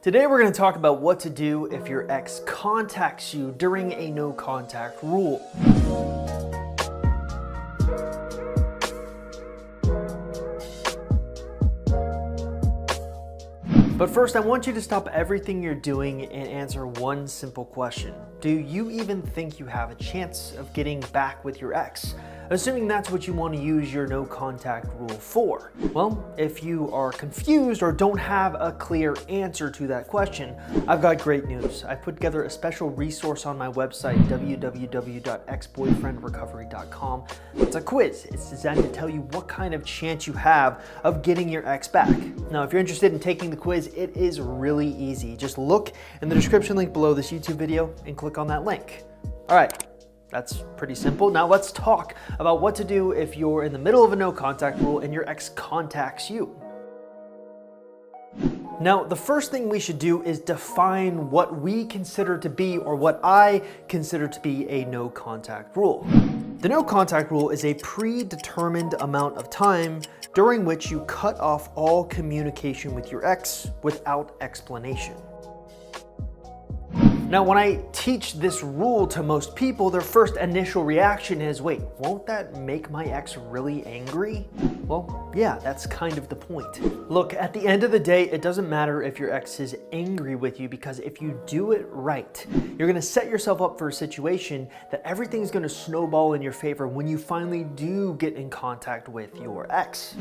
Today we're going to talk about what to do if your ex contacts you during a no contact rule. But first, I want you to stop everything you're doing and answer one simple question. Do you even think you have a chance of getting back with your ex? Assuming that's what you want to use your no contact rule for. Well, if you are confused or don't have a clear answer to that question, I've got great news. I put together a special resource on my website, www.exboyfriendrecovery.com. It's a quiz. It's designed to tell you what kind of chance you have of getting your ex back. Now, if you're interested in taking the quiz, it is really easy. Just look in the description link below this YouTube video and click on that link. All right. That's pretty simple. Now let's talk about what to do if you're in the middle of a no contact rule and your ex contacts you. Now, the first thing we should do is define what we consider to be, or what I consider to be, a no contact rule. The no contact rule is a predetermined amount of time during which you cut off all communication with your ex without explanation. Now, when I teach this rule to most people, their first initial reaction is, wait, won't that make my ex really angry? Well, yeah, that's kind of the point. Look, at the end of the day, it doesn't matter if your ex is angry with you, because if you do it right, you're gonna set yourself up for a situation that everything's gonna snowball in your favor when you finally do get in contact with your ex.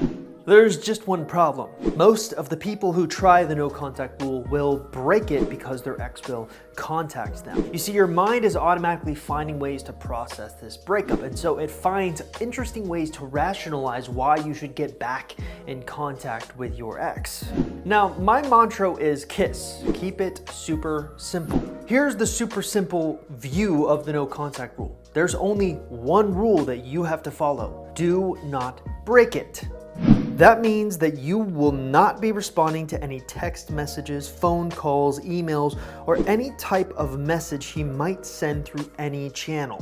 There's just one problem. Most of the people who try the no contact rule will break it because their ex will contact them. You see, your mind is automatically finding ways to process this breakup, and so it finds interesting ways to rationalize why you should get back in contact with your ex. Now, my mantra is KISS. Keep it super simple. Here's the super simple view of the no contact rule. There's only one rule that you have to follow. Do not break it. That means that you will not be responding to any text messages, phone calls, emails, or any type of message he might send through any channel.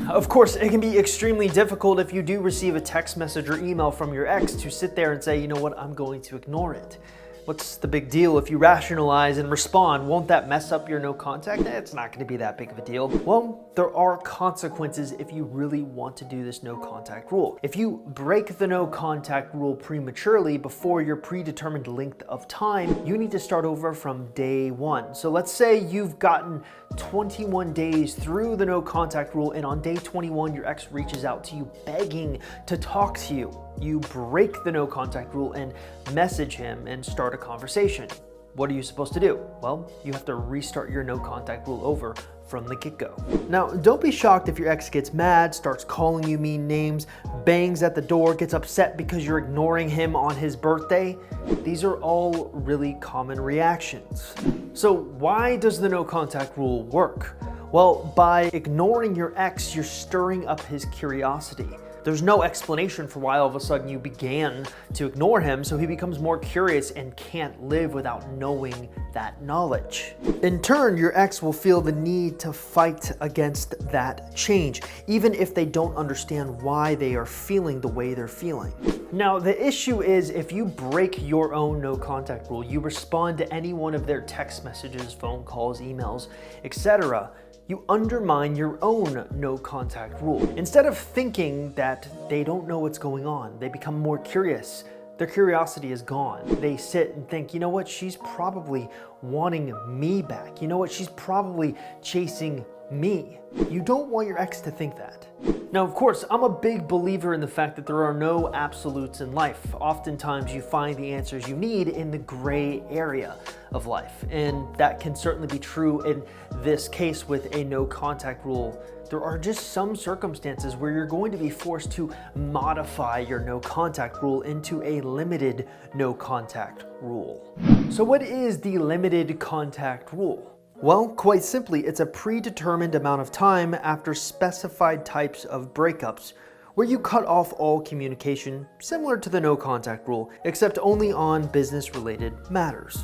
Of course, it can be extremely difficult if you do receive a text message or email from your ex to sit there and say, you know what, I'm going to ignore it. What's the big deal if you rationalize and respond? Won't that mess up your no contact? It's not going to be that big of a deal. Well, there are consequences if you really want to do this no contact rule. If you break the no contact rule prematurely before your predetermined length of time, you need to start over from day one. So let's say you've gotten 21 days through the no contact rule, and on day 21, your ex reaches out to you begging to talk to you. You break the no contact rule and message him and start a conversation. What are you supposed to do? Well, you have to restart your no contact rule over from the get-go. Now, don't be shocked if your ex gets mad, starts calling you mean names, bangs at the door, gets upset because you're ignoring him on his birthday. These are all really common reactions. So why does the no contact rule work? Well, by ignoring your ex, you're stirring up his curiosity. There's no explanation for why all of a sudden you began to ignore him, so he becomes more curious and can't live without knowing that knowledge. In turn, your ex will feel the need to fight against that change, even if they don't understand why they are feeling the way they're feeling. Now, the issue is if you break your own no contact rule, you respond to any one of their text messages, phone calls, emails, etc., you undermine your own no contact rule. Instead of thinking that they don't know what's going on, they become more curious. Their curiosity is gone. They sit and think, you know what, she's probably wanting me back. You know what, she's probably chasing me. You don't want your ex to think that. Now, of course, I'm a big believer in the fact that there are no absolutes in life. Oftentimes you find the answers you need in the gray area of life, and that can certainly be true in this case with a no contact rule. There are just some circumstances where you're going to be forced to modify your no contact rule into a limited no contact rule. So what is the limited contact rule? Well, quite simply, it's a predetermined amount of time after specified types of breakups where you cut off all communication, similar to the no contact rule, except only on business-related matters.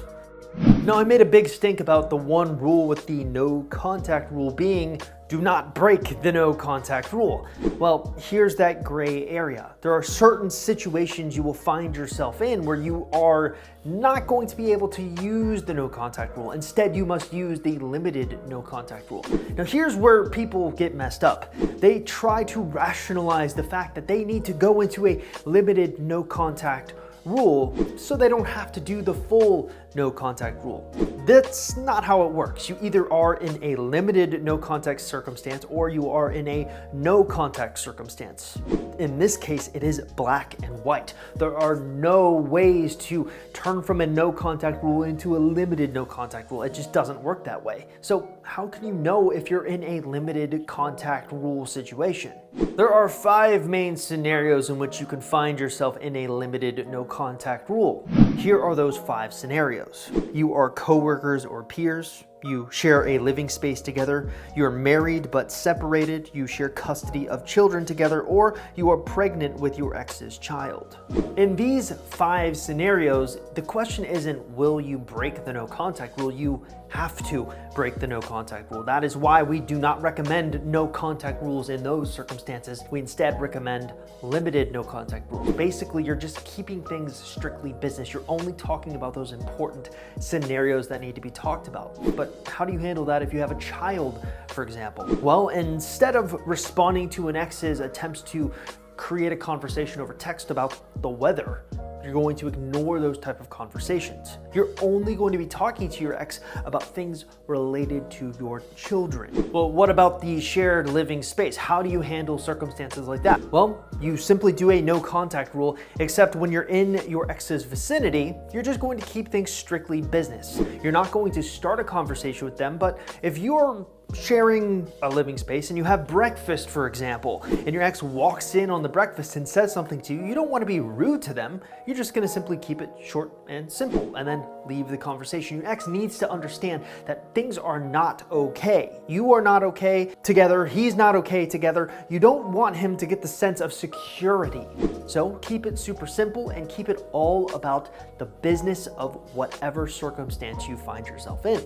Now, I made a big stink about the one rule with the no contact rule being do not break the no contact rule. Well, here's that gray area. There are certain situations you will find yourself in where you are not going to be able to use the no contact rule. Instead, you must use the limited no contact rule. Now, here's where people get messed up. They try to rationalize the fact that they need to go into a limited no contact rule so they don't have to do the full no contact rule. That's not how it works. You either are in a limited no contact circumstance or you are in a no contact circumstance. In this case, it is black and white. There are no ways to turn from a no contact rule into a limited no contact rule. It just doesn't work that way. So how can you know if you're in a limited contact rule situation? There are 5 main scenarios in which you can find yourself in a limited no contact rule. Here are those 5 scenarios. You are coworkers or peers. You share a living space together. You're married but separated. You share custody of children together, or you are pregnant with your ex's child. In these 5 scenarios, the question isn't will you break the no contact rule? You have to break the no contact rule. That is why we do not recommend no contact rules in those circumstances. We instead recommend limited no contact rules. Basically, you're just keeping things strictly business. You're only talking about those important scenarios that need to be talked about. But how do you handle that if you have a child, for example? Well, instead of responding to an ex's attempts to create a conversation over text about the weather, you're going to ignore those type of conversations. You're only going to be talking to your ex about things related to your children. Well, what about the shared living space? How do you handle circumstances like that? Well, you simply do a no contact rule, except when you're in your ex's vicinity, you're just going to keep things strictly business. You're not going to start a conversation with them, but if you're sharing a living space and you have breakfast, for example, and your ex walks in on the breakfast and says something to you, you don't want to be rude to them. You're just going to simply keep it short and simple and then leave the conversation. Your ex needs to understand that things are not okay. You are not okay together. He's not okay together. You don't want him to get the sense of security. So keep it super simple and keep it all about the business of whatever circumstance you find yourself in.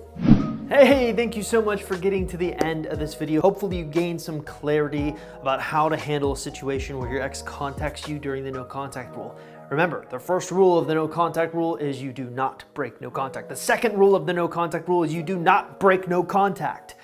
Hey, thank you so much for getting to the end of this video. Hopefully you gained some clarity about how to handle a situation where your ex contacts you during the no contact rule. Remember, the first rule of the no contact rule is you do not break no contact. The second rule of the no contact rule is you do not break no contact.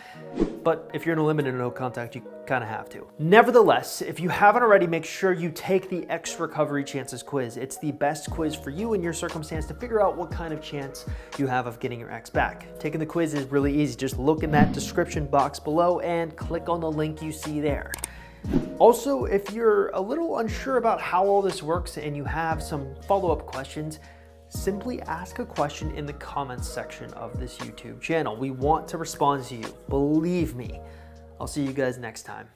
But if you're in a limited no contact, you kind of have to. Nevertheless, if you haven't already, make sure you take the Ex Recovery Chances quiz. It's the best quiz for you in your circumstance to figure out what kind of chance you have of getting your ex back. Taking the quiz is really easy. Just look in that description box below and click on the link you see there. Also, if you're a little unsure about how all this works and you have some follow-up questions, simply ask a question in the comments section of this YouTube channel. We want to respond to you. Believe me. I'll see you guys next time.